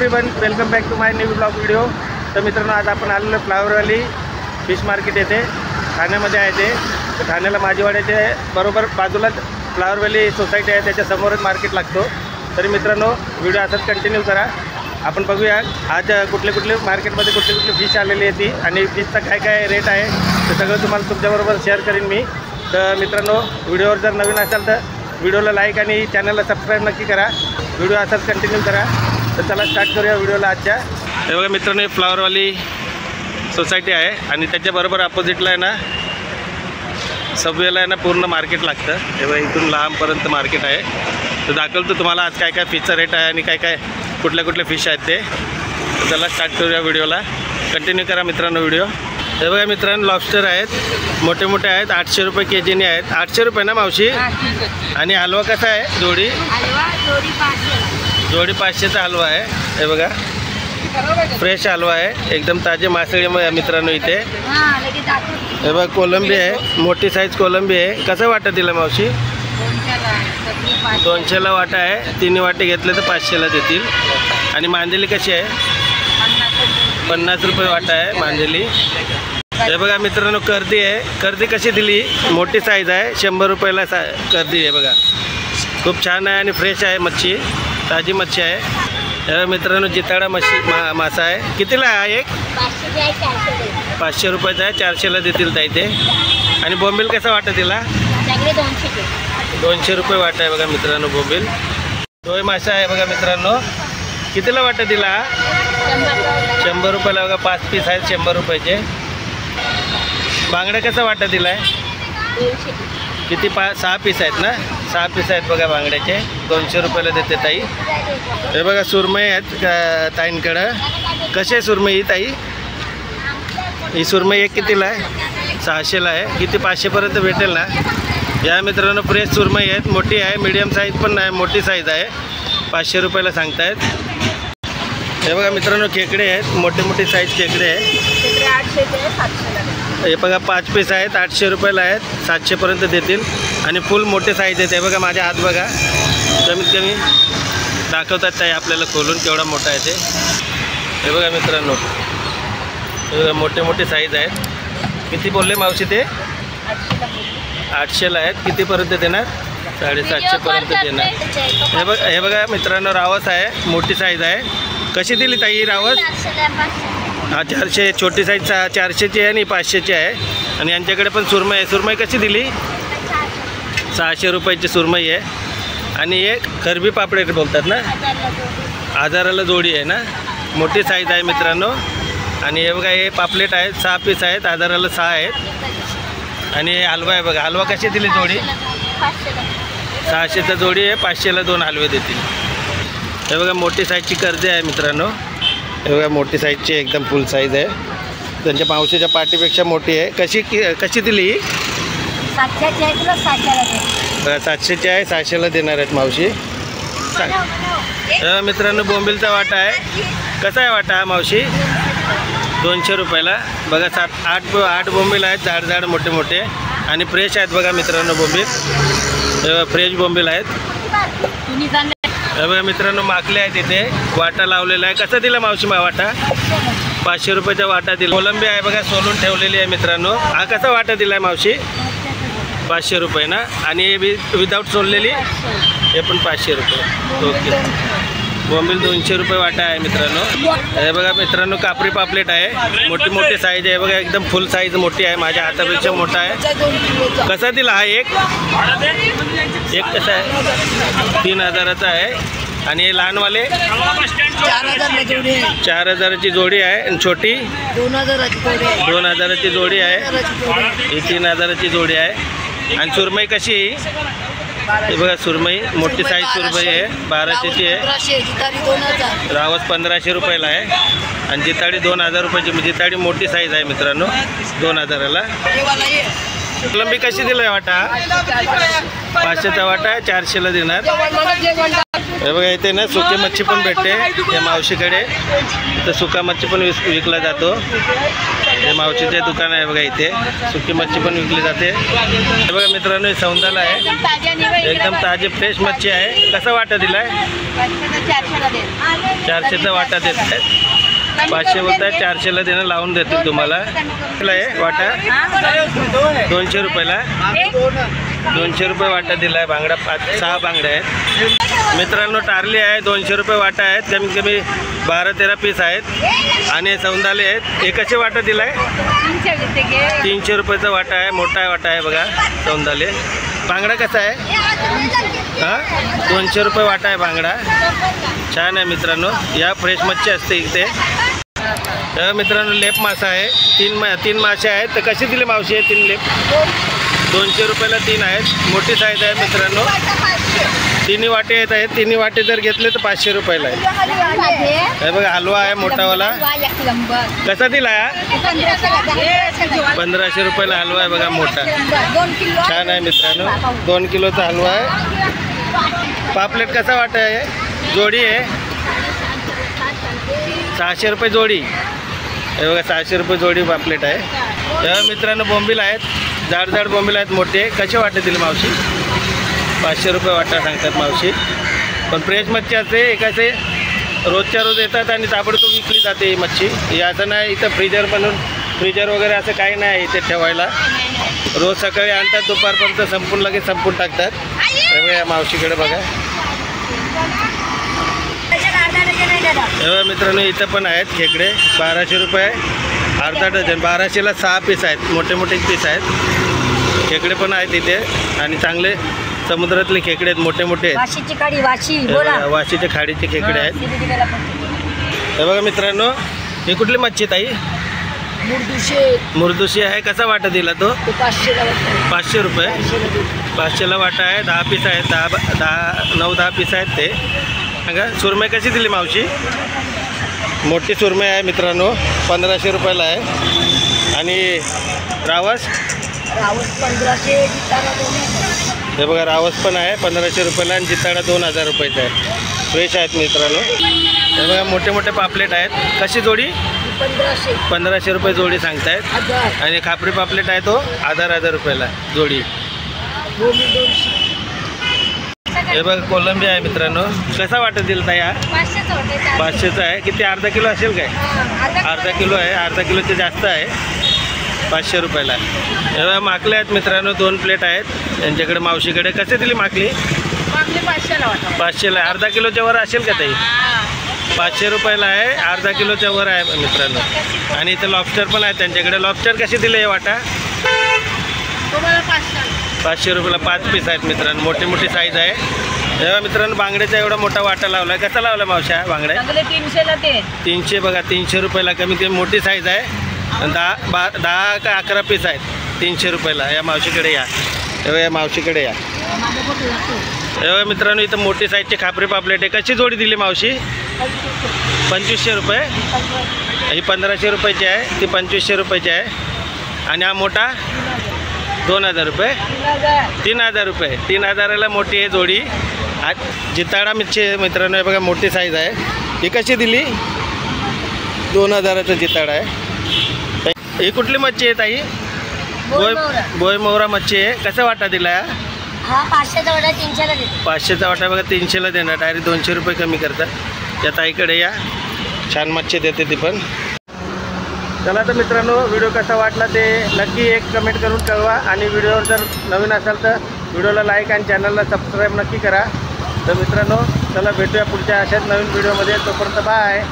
Everyone, welcome back to my new blog video. तर मित्रांनो, आज आपण आलेलो फ्लावर व्हॅली फिश मार्केट येथे ठाण्यामध्ये आहे ते। तर ठाण्याला माझीवाड्याच्या बरोबर बाजूलाच फ्लावर व्हॅली सोसायटी आहे, त्याच्या समोरच मार्केट लागतो। तरी मित्रांनो, व्हिडिओ असाच कंटिन्यू करा। आपण बघूया आज कुठले मार्केटमध्ये कुठले फिश आलेली आहे ती आणि फिशचा काय रेट आहे ते सगळं तुम्हाला तुमच्याबरोबर शेअर करीन मी। तर मित्रांनो, व्हिडिओवर जर नवीन असाल तर व्हिडिओला लाईक आणि चॅनलला सबस्क्राईब नक्की करा। व्हिडिओ असाच कंटिन्यू करा। तर चला स्टार्ट करूया व्हिडिओला आजच्या। हे बघा मित्रांनो, फ्लावरवाली सोसायटी आहे आणि त्याच्याबरोबर अपोजिटला आहे ना सबवेला आहे ना पूर्ण मार्केट लागतं। हे बघा इथून लांबपर्यंत मार्केट आहे। तर दाखवतो तुम्हाला आज काय फिशचा रेट आहे आणि काय कुठले फिश आहेत ते। तर चला स्टार्ट करूया व्हिडिओला, कंटिन्यू करा मित्रांनो व्हिडिओ। हे बघा मित्रांनो, लॉबस्टर आहेत, मोठे आहेत, 800 रुपये केजीने आहेत। 800 रुपये ना मावशी? आणि हलवा कसा आहे? जोडी 500चा हलवा आहे। हे बघा फ्रेश हलवा आहे, एकदम ताजे मासळी मित्रांनो इथे। हे बघा कोलंबी आहे, मोठी साईज कोलंबी आहे। कसं वाटतं तिला मावशी? 200ला वाटा आहे, 3 वाटे घेतले तर 500ला देतील। आणि मांदेली कशी आहे? 50 रुपये वाटा आहे मांदेली। हे बघा मित्रांनो, कर्दी आहे। कर्दी कशी दिली? मोठी साईज आहे, 100 रुपयाला कर्दी आहे। बघा खूप छान आहे आणि फ्रेश आहे मच्छी, ताजी मच्छी आहे। हे मित्रांनो, जिताडा मासा आहे। कितीला आहे एक? 500 रुपयाचा आहे, 400ला देतील ताई ते। आणि बोंबील कसा वाटतं तिला? 200 रुपये वाटा आहे बघा मित्रांनो बोंबील। डोई मासा आहे बघा मित्रांनो, कितीला वाटतं तिला? 100 रुपयाला बघा, 5 पीस आहेत 100 रुपयाचे। बांगड्या कसं वाटतं तिला? किती? 6 पीस आहेत ना? 6 पीस आहेत बघा बांगड्याचे, 200 रुपयाला देते ताई। हे बघा सुरमई आहेत ताईंकडं। कसे सुरमई ही ताई? ही सुरमई एक कितीला आहे? 600ला आहे। किती? 500पर्यंत भेटेल ना? या मित्रांनो, फ्रेश सुरमई आहेत, मोठी आहे, मीडियम साईज पण नाही, मोठी साईज आहे, 500 रुपयाला सांगतायत। हे बघा मित्रांनो, खेकडे आहेत, मोठी साईज खेकडे आहे। हे बघा 5 पीस आहेत, 800 रुपयाला आहेत, 700पर्यंत देतील। आणि फुल मोठे साईज आहेत। हे बघा माझ्या हात बघा, कमीत कमी दाखवतात ताई आपल्याला खोलून केवढा मोठा आहे ते। हे बघा मित्रांनो, हे बघा मोठे साईज आहेत। किती बोलले मावशी ते? 800ला आहेत। कितीपर्यंत देणार? 750पर्यंत देणार। हे बघा मित्रांनो, रावस आहे, मोठी साईज आहे। कशी दिली ताई रावस? 400, छोटी साईज 400ची आहे आणि 500ची आहे। आणि यांच्याकडे पण सुरमई आहे। सुरमई कशी दिली? 600 रुपयाची सुरमई आहे। आणि एक खरबी पापलेट बोलतात ना, 1000ला जोडी आहे ना, मोठी साईज आहे मित्रांनो। आणि हे बघा, हे पापलेट आहेत, 6 पीस आहेत, 1000ला 6 आहेत। आणि हलवा आहे बघा, हलवा कशी दिली जोडी? 600चा जोडी आहे, 500ला 2 हलवे देतील। हे बघा मोठी साईजची कर्दी आहे मित्रांनो। हे बघा मोठी साईजची एकदम फुल साईज आहे, त्यांच्या मावशीच्या पाठीपेक्षा मोठी आहे। कशी दिली? 700ची आहे, 600ला देणार आहेत मावशी। मित्रांनो, बोंबीलचा वाटा आहे। कसा आहे वाटा मावशी? 200 रुपयाला बघा। 8 बोंबील आहेत, जाड मोठे आणि फ्रेश आहेत बघा मित्रांनो बोंबील। फ्रेश बोंबील आहेत। हे बघा मित्रांनो, माकले आहेत इथे, वाटा लावलेला आहे। कसा दिला मावशी वाटा? 500 रुपयाचा वाटा दिला। कोलंबी आहे बघा, सोलून ठेवलेली आहे मित्रांनो। हा कसा वाटा दिला आहे मावशी? 500 रुपये ना? आणि विदाऊट सोललेली हे पण 500 रुपये। ओके, बोंबील 200 रुपये वाटा आहे मित्रांनो। हे बघा मित्रांनो, कापरी पापलेट आहे, मोठी साईज आहे बघा, एकदम फुल साईज मोठी आहे, माझ्या हातापेक्षा मोठा आहे। कसा दिला हा? एक कसा आहे? 3000चा आहे। आणि हे लहानवाले 4000ची जोडी आहे। आणि छोटी 2000ची जोडी आहे, ही 3000ची जोडी आहे। आणि सुरमई कशी? हे बघा सुरमई, मोठी साईज सुरमई आहे, 1200ची आहे। रावस 1500 रुपयाला आहे। आणि जिताडी 2000 रुपयाची, जिताडी मोठी साईज आहे मित्रांनो, 2000ला। कोलंबी कशी दिला वाटा? 500चा वाटा आहे, 400ला देणार। हे बघा इथे ना सुकी मच्छी पण भेटते या मावशीकडे. इथं सुका मच्छी पण विकला जातो. हे मावशीचे दुकान आहे बघा. इथे सुकी मच्छी पण विकली जाते. हे बघा मित्रांनो हे सौंदाला आहे. एकदम ताजी फ्रेश मच्छी आहे. कसा वाटा दिलाय? 400चा वाटा देत आहेत. 500 बोलताय 400ला देणं लावून देतील तुम्हाला. वाटा 200 रुपयाला. 200 रुपये वाटा दिलाय. बांगडा 5-6 बांगड्या आहेत मित्रांनो. टारली आहे 200 रुपये वाटा आहेत. कमीत कमी 12-13 पीस आहेत. आणि सौंदाले आहेत. हे कसे वाटा दिलाय? 300 रुपयाचा वाटा आहे. मोठा वाटा आहे बघा सौंदाले. बांगडा कसा आहे? हां 200 रुपये वाटा आहे बांगडा. छान आहे मित्रांनो. या फ्रेश मच्छी असते इथे. मित्रांनो लेप मासा आहे. 3 मासे आहेत. तर कशी दिले मावशी आहे 3 लेप? 200 रुपयाला 3 आहेत. मोठी साईज आहे मित्रांनो. 3 वाटे येत आहेत. 3 वाटे जर घेतले तर 500 रुपयाला आहे. हे बघा हलवा आहे मोठावाला. कसा दिला? 1500 रुपयाला हलवा आहे बघा मोठा. छान आहे मित्रांनो. 2 किलोचा हलवा आहे. पापलेट कसा वाटा आहे? जोडी आहे 600 रुपये जोडी. हे बघा 600 रुपये जोडी पापलेट आहे. तेव्हा मित्रांनो बोंबील आहेत. जाड बोंबील आहेत मोठे. कसे वाटे दिले मावशी? 500 रुपये वाटा सांगतात मावशी. पण फ्रेश मच्छी असते. एकाचे रोजच्या रोज येतात आणि ताबडतोब विकली जाते ही मच्छी. हे असं नाही इथं फ्रीजर वगैरे असं काही नाही इथे ठेवायला. रोज सकाळी आणतात दुपारपर्यंत लगेच संपून टाकतात. तेव्हा मावशीकडे बघा. तेव्हा मित्रांनो इथं पण आहेत खेकडे. 1200 रुपये अर्धा डझन. 1200ला 6 पीस आहेत. मोठे पीस आहेत. खेकडे पण आहेत इथे. आणि चांगले समुद्रातले खेकडे आहेत. मोठे आहेत. वाशीच्या खाडीचे खेकडे आहेत. हे बघा मित्रांनो हे कुठली मच्छी ताई? मुर्दुशी आहे. कसा वाटा दिला तो? 500 रुपये. 500ला वाटा आहे. 10 पीस आहेत. 9-10 पीस आहेत ते. सांगा सुरमई कशी दिली मावशी? मोठी सुरमई आहे मित्रांनो. 1500 रुपयाला आहे. आणि रावस? 1500. हे बघा रावस पण आहे 1500 रुपयाला. आणि जिताडा 2000 रुपयाचा आहे. फ्रेश आहेत मित्रांनो. हे बघा मोठे पापलेट आहेत. कशी जोडी? 1500 रुपये जोडी सांगतायत. आणि खापरी पापलेट आहे तो 1000 रुपयाला जोडी. हे बघा कोलंबी आहे मित्रांनो. कसा वाटत दिला ताई? 500चा आहे. किती अर्धा किलो असेल काय? अर्धा किलो आहे. अर्धा किलोचे जास्त आहे. 500 रुपयाला. हे बघा माकले आहेत मित्रांनो. 2 प्लेट आहेत यांच्याकडे मावशीकडे. कसे दिली माकली? 500ला. अर्धा किलोच्या वर असेल का ताई? 500 रुपयाला आहे. अर्धा किलोच्या वर आहे मित्रांनो. आणि इथं लॉबस्टर पण आहे त्यांच्याकडे. लॉबस्टर कसे दिले हे वाटा? 500 रुपयाला 5 पीस आहेत मित्रांनो. मोठी साईज आहे. तेव्हा मित्रांनो बांगड्याचा एवढा मोठा वाटा लावला आहे. कसा लावला मावशा बांगड्या? 300 बघा. 300 रुपयाला. कमी कमी मोठी साईज आहे. 10 का 11 पीस आहेत. 300 रुपयाला. या मावशीकडे या. तेव्हा या मावशीकडे या. तेव्हा मित्रांनो इथं मोठी साईजचे खापरी पापलेट आहे. कशी जोडी दिली मावशी? 2500 रुपये. ही 1500 रुपयाची आहे. ती 2500 रुपयाची आहे. आणि हा मोठा 2000 रुपये. 3000 रुपये. 3000ला मोठी आहे जोडी. जिताडा मच्छी आहे मित्रांनो. हे बघा मोठी साईज आहे. ही कशी दिली? 2000चा जिताडा आहे. ही कुठली मच्छी आहे ताई? बोय मोहरा मच्छी आहे. कसा वाटा दिला? 500चा वाटा 300ला देतो. 500चा वाटा बघा 300ला देणार. डायरेक्ट 200 रुपये कमी करतात. या ताईकडे या. छान मच्छी देते ती पण. चला तर मित्रांनो व्हिडिओ कसा वाटला ते नक्की एक कमेंट करून कळवा. आणि व्हिडिओवर जर नवीन असाल तर व्हिडिओला लाईक आणि चॅनलला सबस्क्राईब नक्की करा. तर मित्रांनो चला भेटूया पुढच्या अशाच नवीन व्हिडिओमध्ये. तोपर्यंत बाय.